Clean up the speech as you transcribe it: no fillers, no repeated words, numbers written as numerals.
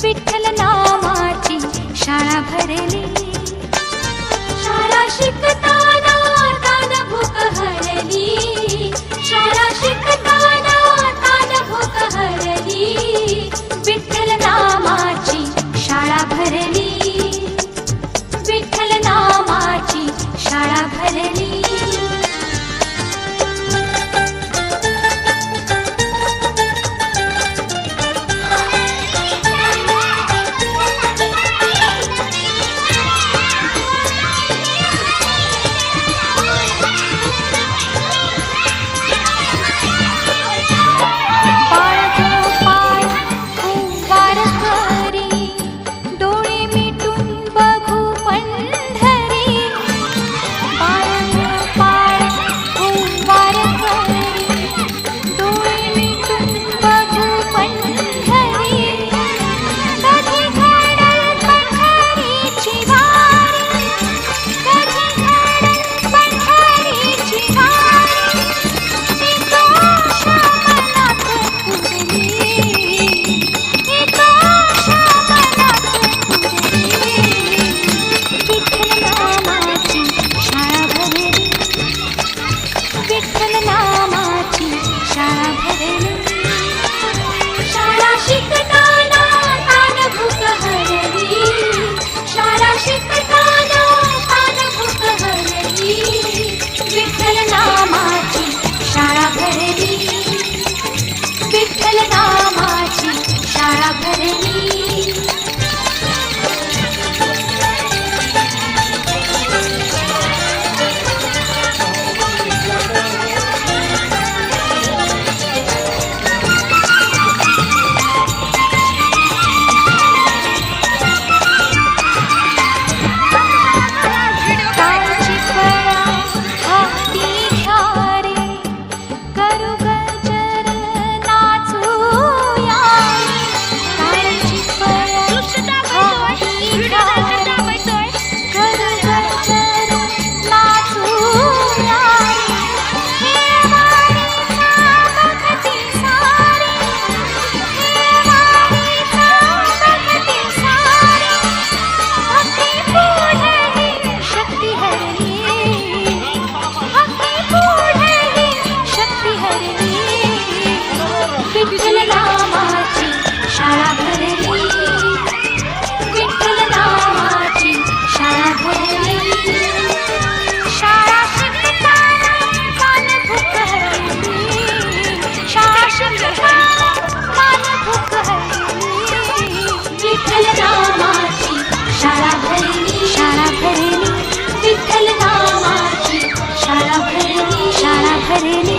विठ्ठल नामाची शाळा भरली, शाळा शिकताना तान भूक हरली, शाळा शिकताना तान भूक हरली, विठ्ठल नामाची शाळा भरली, विठ्ठल नामाची शाळा भरली. विठ्ठल नामाची शाळा भरली. विठ्ठल नामाची शाळा भरली, विठ्ठल नामाची शाळा भरली, शाळा शिकताना तान भूक हरली, शाळा शिकताना तान भूक हरली, विठ्ठल नामाची शाळा भरली, शाळा भरली, विठ्ठल नामाची शाळा भरली, शाळा भरली.